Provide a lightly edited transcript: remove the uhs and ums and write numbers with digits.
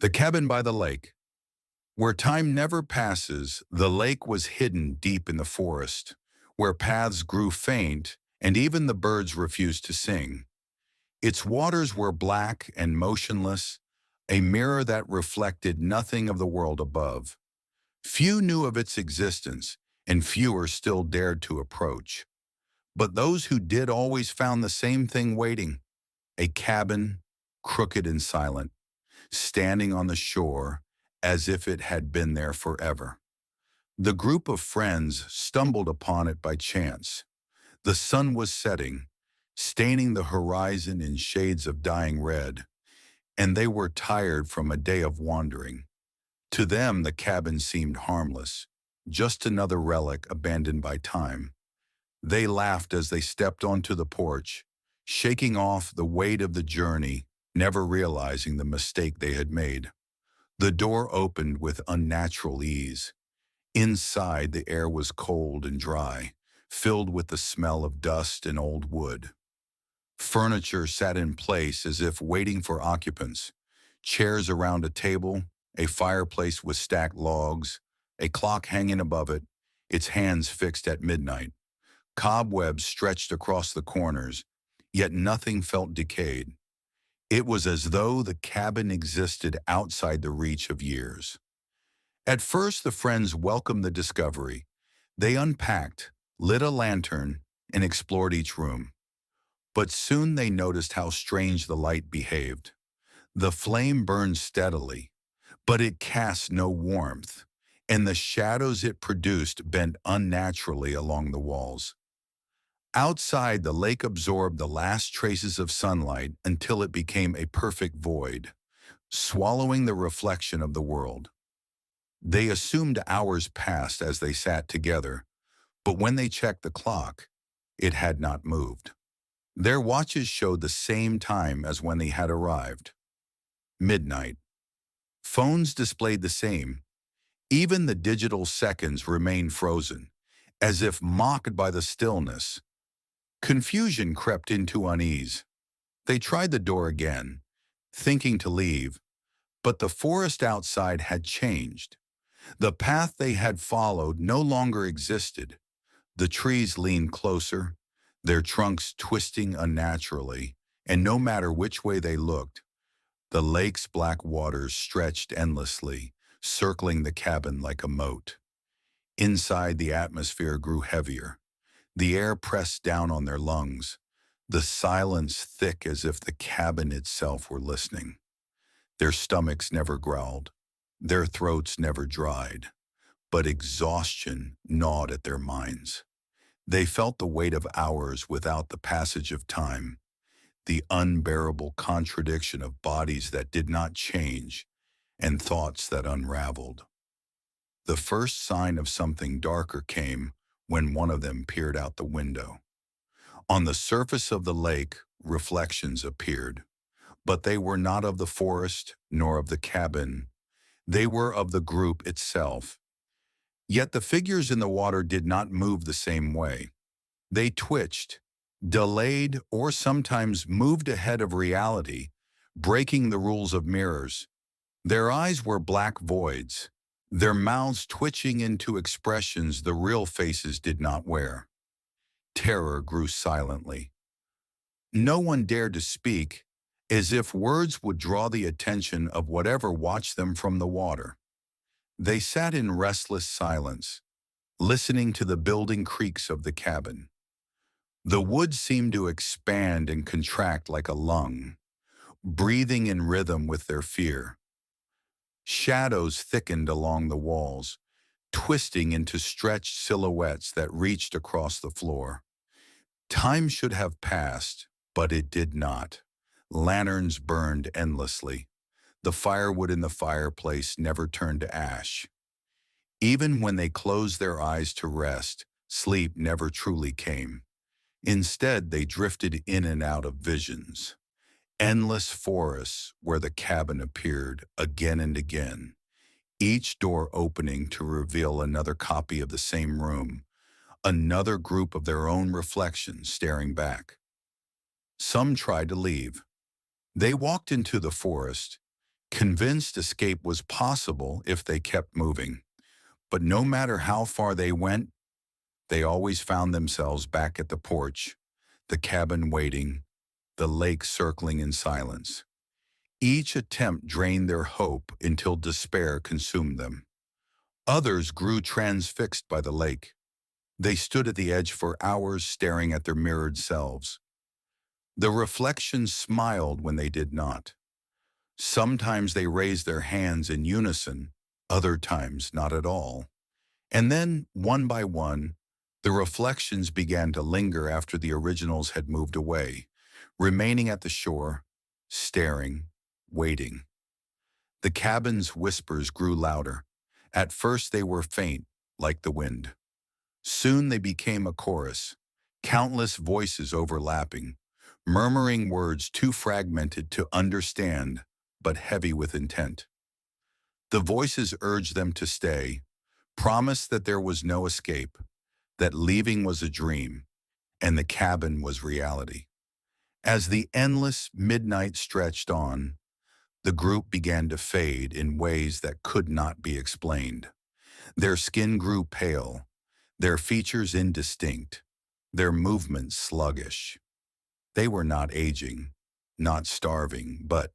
The cabin by the lake. Where time never passes, the lake was hidden deep in the forest, where paths grew faint and even the birds refused to sing. Its waters were black and motionless, a mirror that reflected nothing of the world above. Few knew of its existence, and fewer still dared to approach. But those who did always found the same thing waiting: a cabin, crooked and silent, standing on the shore as if it had been there forever. The group of friends stumbled upon it by chance. The sun was setting, staining the horizon in shades of dying red, and they were tired from a day of wandering. To them, the cabin seemed harmless, just another relic abandoned by time. They laughed as they stepped onto the porch, shaking off the weight of the journey, never realizing the mistake they had made. The door opened with unnatural ease. Inside, the air was cold and dry, filled with the smell of dust and old wood. Furniture sat in place as if waiting for occupants. Chairs around a table, a fireplace with stacked logs, a clock hanging above it, its hands fixed at midnight. Cobwebs stretched across the corners, yet nothing felt decayed. It was as though the cabin existed outside the reach of years. At first, the friends welcomed the discovery. They unpacked, lit a lantern, and explored each room. But soon they noticed how strange the light behaved. The flame burned steadily, but it cast no warmth, and the shadows it produced bent unnaturally along the walls. Outside, the lake absorbed the last traces of sunlight until it became a perfect void, swallowing the reflection of the world. They assumed hours passed as they sat together, but when they checked the clock, it had not moved. Their watches showed the same time as when they had arrived: midnight. Phones displayed the same. Even the digital seconds remained frozen, as if mocked by the stillness. Confusion crept into unease. They tried the door again, thinking to leave, but the forest outside had changed. The path they had followed no longer existed. The trees leaned closer, their trunks twisting unnaturally, and no matter which way they looked, the lake's black waters stretched endlessly, circling the cabin like a moat. Inside, the atmosphere grew heavier. The air pressed down on their lungs, the silence thick as if the cabin itself were listening. Their stomachs never growled, their throats never dried, but exhaustion gnawed at their minds. They felt the weight of hours without the passage of time, the unbearable contradiction of bodies that did not change and thoughts that unraveled. The first sign of something darker came when one of them peered out the window. On the surface of the lake, reflections appeared, but they were not of the forest nor of the cabin. They were of the group itself. Yet the figures in the water did not move the same way. They twitched, delayed, or sometimes moved ahead of reality, breaking the rules of mirrors. Their eyes were black voids, their mouths twitching into expressions the real faces did not wear. Terror grew silently. No one dared to speak, as if words would draw the attention of whatever watched them from the water. They sat in restless silence, listening to the building creaks of the cabin. The wood seemed to expand and contract like a lung, breathing in rhythm with their fear. Shadows thickened along the walls, twisting into stretched silhouettes that reached across the floor. Time should have passed, but it did not. Lanterns burned endlessly. The firewood in the fireplace never turned to ash. Even when they closed their eyes to rest, sleep never truly came. Instead, they drifted in and out of visions. Endless forests where the cabin appeared again and again, each door opening to reveal another copy of the same room, another group of their own reflections staring back. Some tried to leave. They walked into the forest, convinced escape was possible if they kept moving. But no matter how far they went, they always found themselves back at the porch, the cabin waiting, the lake circling in silence. Each attempt drained their hope until despair consumed them. Others grew transfixed by the lake. They stood at the edge for hours staring at their mirrored selves. The reflections smiled when they did not. Sometimes they raised their hands in unison, other times not at all. And then, one by one, the reflections began to linger after the originals had moved away, remaining at the shore, staring, waiting. The cabin's whispers grew louder. At first they were faint, like the wind. Soon they became a chorus, countless voices overlapping, murmuring words too fragmented to understand, but heavy with intent. The voices urged them to stay, promised that there was no escape, that leaving was a dream, and the cabin was reality. As the endless midnight stretched on, the group began to fade in ways that could not be explained. Their skin grew pale, their features indistinct, their movements sluggish. They were not aging, not starving, but